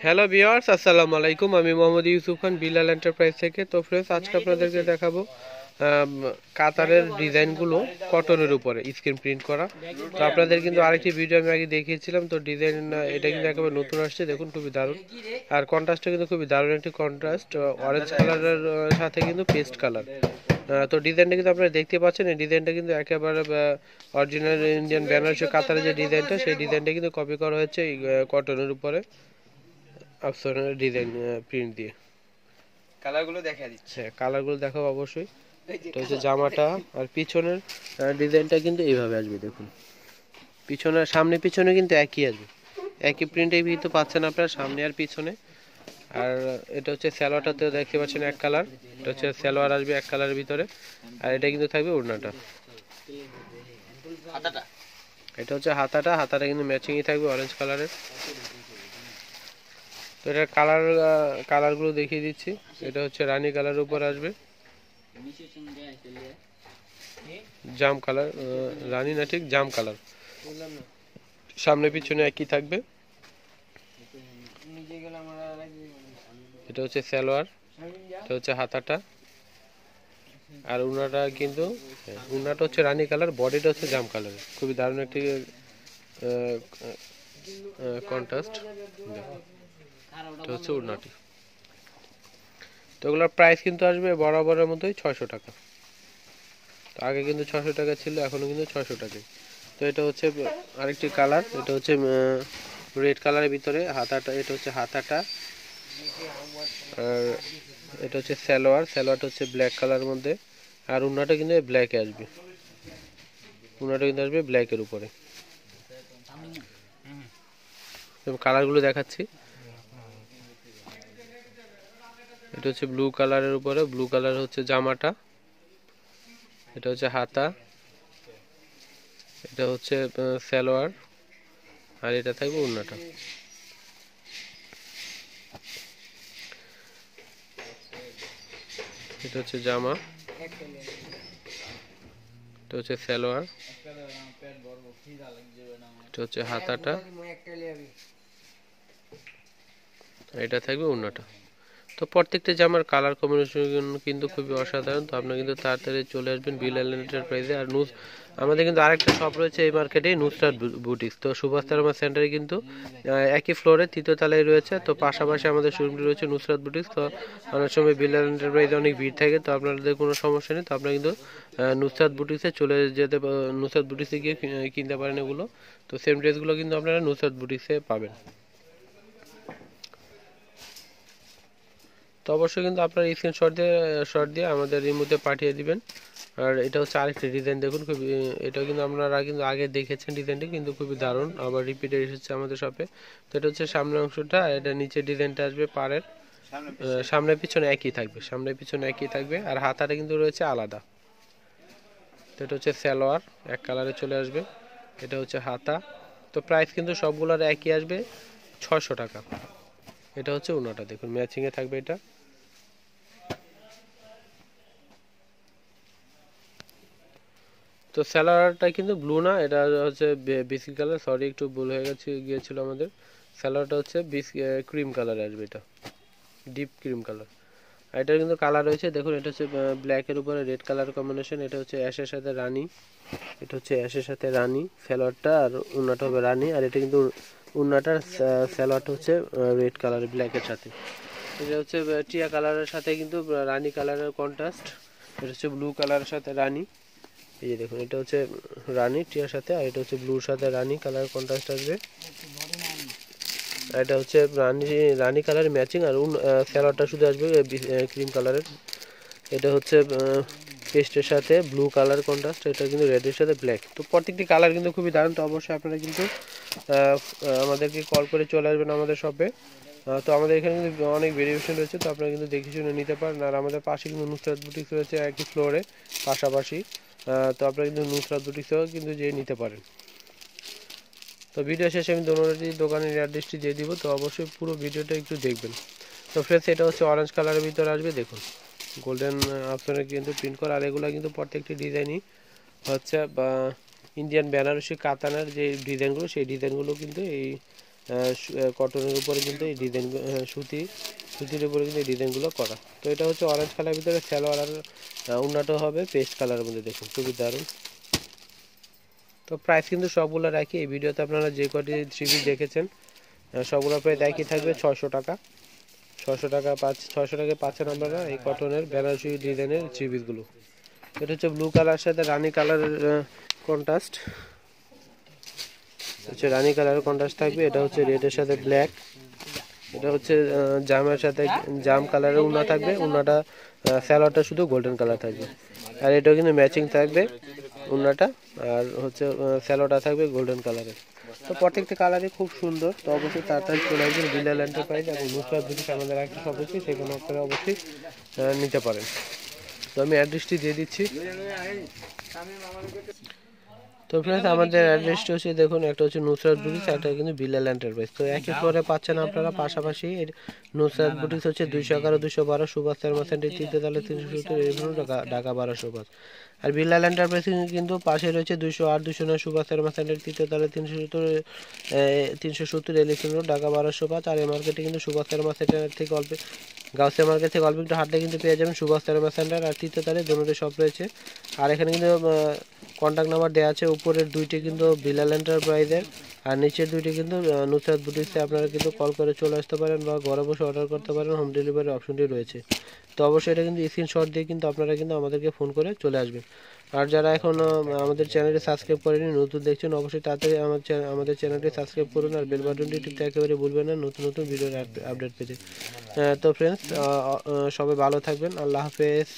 Hello viewers, আসসালামু আলাইকুম। আমি মোহাম্মদ ইউসুফ খান, বিলাল এন্টারপ্রাইজ থেকে। তো ফ্রেন্ডস, আজকে আপনাদেরকে দেখাবো কাতারের ডিজাইনগুলো কটনের উপরে স্ক্রিন প্রিন্ট করা। তো আপনাদের কিন্তু আরেকটি ভিডিও আমি আগে দেখিয়েছিলাম। তো ডিজাইন এটা কিন্তু একেবারে নতুন আসছে, দেখুন খুবই দারুণ। আর কন্ট্রাস্টটা কিন্তু খুবই দারুণ একটি কন্ট্রাস্ট, অরেঞ্জ কালারের সাথে কিন্তু পেস্ট কালার। তো ডিজাইনটা কিন্তু আপনারা দেখতে পাচ্ছেন, এই ডিজাইনটা কিন্তু একেবারে অরিজিনাল ইন্ডিয়ান বেনারসি কাতারের যে ডিজাইনটা, সেই ডিজাইনটা কিন্তু কপি করা হয়েছে এই কটনের উপরে আফসানের ডিজাইন প্রিন্ট দিয়ে। কালারগুলো দেখা দিচ্ছে। হ্যাঁ, কালারগুলো দেখাবো অবশ্যই। এটা হচ্ছে জামাটা, আর পিছনের ডিজাইনটা কিন্তু এইভাবে আসবে, দেখুন। সামনে পিছনে কিন্তু একই আসবে, একই প্রিন্টেই কিন্তু পাচ্ছেন আপনারা সামনে আর পিছনে। আর এটা হচ্ছে সালোয়ারটাতে দেখতে পাচ্ছেন এক কালার, এটা হচ্ছে সালোয়ার আসবে এক কালারের ভিতরে। আর এটা কিন্তু থাকবে ওড়নাটা। এটা হচ্ছে হাতাটা কিন্তু ম্যাচিংই থাকবে অরেঞ্জ কালারের। তো এটার কালারগুলো দেখিয়ে দিচ্ছি। এটা হচ্ছে রানী কালার উপর আসবে, জাম কালার, রানী না ঠিক জাম কালার। সামনে পিছনে একই থাকবে। এটা হচ্ছে সালোয়ার, এটা হচ্ছে হাতাটা। আর উনাটা হচ্ছে রানী কালার, বডিটা হচ্ছে জাম কালার। খুবই দারুণ একটি কন্ট্রাস্ট। এটা হচ্ছে উড়নাটি। তো এগুলোর প্রাইস কিন্তু আসবে বরাবরের মতোই 600 টাকা। তো আগে কিন্তু 600 টাকা ছিল, এখনো কিন্তু 600 টাকাই। তো এটা হচ্ছে আরেকটি কালার, এটা হচ্ছে রেড কালারের ভিতরে হাতাটা। এটা হচ্ছে হাতাটা, আর এটা হচ্ছে সালোয়ারটা হচ্ছে ব্ল্যাক কালারের মধ্যে। আর উন্নাটা কিন্তু ব্ল্যাকে আসবে, ব্ল্যাকের উপরে। কালারগুলো দেখাচ্ছি। এটা হচ্ছে ব্লু কালারের উপরে, ব্লু কালার হচ্ছে জামাটা। এটা হচ্ছে হাতা, এটা হচ্ছে সালোয়ার, আর এটা থাকবে উন্নাটা। এটা হচ্ছে জামা, এটা হচ্ছে সালোয়ার, এটা হচ্ছে হাতাটা, এটা থাকবে উন্নাটা। তো প্রত্যেকটা জামার কালার কম্বিনেশন কিন্তু খুবই অসাধারণ। তো আপনারা কিন্তু তাড়াতাড়ি চলে আসবেন বিলাল এন্টারপ্রাইজে। আর আমাদের কিন্তু আরেকটা শপ রয়েছে এই মার্কেটে, নুসরাত বুটিক্স। তো সুভাষ তারমা সেন্টারে কিন্তু একই ফ্লোরে তৃতীয় তলায় রয়েছে। তো পাশাপাশি আমাদের শোরুমটি রয়েছে নুসরাত বুটিক্স। তো অনেক সময় বিলাল এন্টারপ্রাইজে অনেক ভিড় থাকে, তো আপনাদের কোনো সমস্যা নেই। তো আপনারা কিন্তু নুসরাত বুটিক্সে চলে যেতে, নুসরাত বুটিক্সে গিয়ে কিনতে পারেন এগুলো। তো সেম ড্রেসগুলো কিন্তু আপনারা নুসরাত বুটিক্সে পাবেন। তো অবশ্যই কিন্তু আপনার শট দিয়ে আমাদের রিমোতে পাঠিয়ে দিবেন। আর এটা হচ্ছে আরেকটি ডিজাইন, দেখুন খুবই, এটা কিন্তু আপনারা কিন্তু আগে দেখেছেন ডিজাইনটি, কিন্তু খুবই দারুণ, আবার রিপিটে এসেছে আমাদের শপে। তো এটা হচ্ছে সামনের অংশটা, এটা নিচে ডিজাইনটা আসবে পাড়ের। সামনে পিছনে একই থাকবে, আর হাতাটা কিন্তু রয়েছে আলাদা। তো এটা হচ্ছে সালোয়ার, এক কালারে চলে আসবে। এটা হচ্ছে হাতা। তো প্রাইস কিন্তু সবগুলোর একই আসবে, 600 টাকা। এটা হচ্ছে ওনাটা, দেখুন ম্যাচিংয়ে থাকবে এটা। তো স্যালোয়ারটা কিন্তু ব্লু না, এটা হচ্ছে বিস্কিট কালার। সরি, একটু ভুল হয়ে গিয়েছিল আমাদের। স্যালোয়ারটা হচ্ছে ক্রিম কালার আসবে, এটা ডিপ ক্রিম কালার। আর এটার কিন্তু কালার রয়েছে, দেখুন। এটা হচ্ছে ব্ল্যাকের উপরে রেড কালার কম্বিনেশন। এটা হচ্ছে অ্যাশের সাথে রানী, স্যালোয়ারটা। আর উন্নাটা হবে রানী। আর এটা কিন্তু উন্নাটার স্যালোয়ারটা হচ্ছে রেড কালার ব্ল্যাকের সাথে। এটা হচ্ছে টিয়া কালারের সাথে কিন্তু রানী কালারের কন্ট্রাস্ট। এটা হচ্ছে ব্লু কালারের সাথে রানী। এই যে দেখুন, এটা হচ্ছে রানী টিয়ার সাথে, আর এটা হচ্ছে ব্লুর সাথে রানী কালার কন্ট্রাস্ট আসবে। এটা হচ্ছে রানী কালার ম্যাচিং। আর স্যালোয়ারটা শুধু আসবে ক্রিম কালারের। এটা হচ্ছে পেস্টের সাথে ব্লু কালার কন্ট্রাস্ট, এটা কিন্তু রেডের সাথে ব্ল্যাক। তো প্রত্যেকটি কালার কিন্তু খুবই দারুণ। তো অবশ্যই আপনারা কিন্তু আমাদেরকে কল করে চলে আসবেন আমাদের শপে। তো আমাদের এখানে কিন্তু অনেক ভেরিয়েশন রয়েছে, তো আপনারা কিন্তু দেখে শুনে নিতে পারেন। আর আমাদের পাশে কিন্তু নুসরাত বুটিক্স রয়েছে একই ফ্লোরে পাশাপাশি। তো আপনারা কিন্তু নুসরাত বুটিক্সেও কিন্তু যেয়ে নিতে পারেন। তো ভিডিও শেষে আমি দোকানের অ্যাড্রেসটি দিয়ে দিব, তো অবশ্যই পুরো ভিডিওটা একটু দেখবেন। তো ফ্রেন্ডস, এটা হচ্ছে অরেঞ্জ কালারের ভিতরে আসবে, দেখুন গোল্ডেন অপশনে কিন্তু প্রিন্ট করা। আর এগুলো কিন্তু প্রত্যেকটি ডিজাইনই হচ্ছে বা ইন্ডিয়ান বেনারসি কাতানের যে ডিজাইনগুলো, সেই ডিজাইনগুলো কিন্তু এই কটনের উপরে কিন্তু এই ডিজাইন সুতির উপরে কিন্তু এই ডিজাইনগুলো করা। তো এটা হচ্ছে অরেঞ্জ কালারের ভিতরে সালোয়ার আর ওড়নাটা হবে পেস্ট কালারের মধ্যে, দেখুন খুবই দারুণ। তো প্রাইস কিন্তু সবগুলো রাখি এই ভিডিওতে, আপনারা যে কটি থ্রি পিস দেখেছেন সবগুলো প্রায় একই থাকবে 600 টাকা। 600 টাকায় পাচ্ছেন আপনারা এই কটনের বেনারসি ডিজাইনের থ্রি পিসগুলো। এটা হচ্ছে ব্লু কালার সাথে রানী কালারের কন্ট্রাস্ট, হচ্ছে রানী কালারের কন্ট্রাস্ট থাকবে। এটা হচ্ছে রেডের সাথে ব্ল্যাক। এটা হচ্ছে জামের সাথে জাম কালারের উন্না থাকবে, উন্নাটা স্যালোয়ারটা শুধু গোল্ডেন কালার থাকবে। আর এটাও কিন্তু ম্যাচিং থাকবে উন্নাটা, আর হচ্ছে স্যালোয়ারটা থাকবে গোল্ডেন কালারের। তো প্রত্যেকটা কালারই খুব সুন্দর। তো অবশ্যই তাড়াতাড়ি চলে আসবেন বিলাল এন্টারপ্রাইজ এবং নুসরাত বুটিক, আমাদের একটা শপ আছে, সেখানে আপনারা অবশ্যই নিতে পারেন। তো আমি অ্যাড্রেসটি দিয়ে দিচ্ছি। তো ফ্রেন্ডস আমাদের অ্যাড্রেসটা হচ্ছে দেখুন, একটা হচ্ছে নুসরাত বুটিক্স, একটা কিন্তু বিলাল এন্টারপ্রাইজ। তো একই ফ্লোরে পাচ্ছেন আপনারা পাশাপাশি। নুসরাত বুটিক্স হচ্ছে 211 212 সুভাষ শর্মা সেন্টার, 3য় তলা 370 রেভিনিউ ঢাকা 1205। আর বিলাল এন্টারপ্রাইজ কিন্তু পাশে রয়েছে 208 209 সুভাষ শর্মা সেন্টার, 3য় তলা 370 রেভিনিউ ঢাকা 1205। আর এই মার্কেটে কিন্তু সুভাষ শর্মা সেন্টার থেকে অল্প, গাউসিয়া মার্কেট থেকে অল্প একটু হাঁটলে কিন্তু পেয়ে যাবেন সুভাষ শর্মা সেন্টার আর 3য় তলায় দুটোতে শপ রয়েছে। আর এখানে কিন্তু কন্ট্যাক্ট নাম্বার দেওয়া আছে, উপরের দুইটি কিন্তু বিলাল এন্টারপ্রাইজের আর নিচের দুইটি কিন্তু নুসরাত বুটিক্সে। আপনারা কিন্তু কল করে চলে আসতে পারেন বা ঘরে বসে অর্ডার করতে পারেন, হোম ডেলিভারি অপশনটি রয়েছে। তো অবশ্যই এটা কিন্তু স্ক্রিনশট দিয়ে কিন্তু আপনারা কিন্তু আমাদেরকে ফোন করে চলে আসবেন। আর যারা এখন আমাদের চ্যানেলটি সাবস্ক্রাইব করেনি, নতুন দেখছেন, অবশ্যই তাড়াতাড়ি আমাদের চ্যানেলটি সাবস্ক্রাইব করুন আর বেল বাটনটি টিপতে একেবারে ভুলবেন না নতুন নতুন ভিডিওর আপডেট পেতে। তো ফ্রেন্ডস সবাই ভালো থাকবেন, আল্লাহ হাফেজ।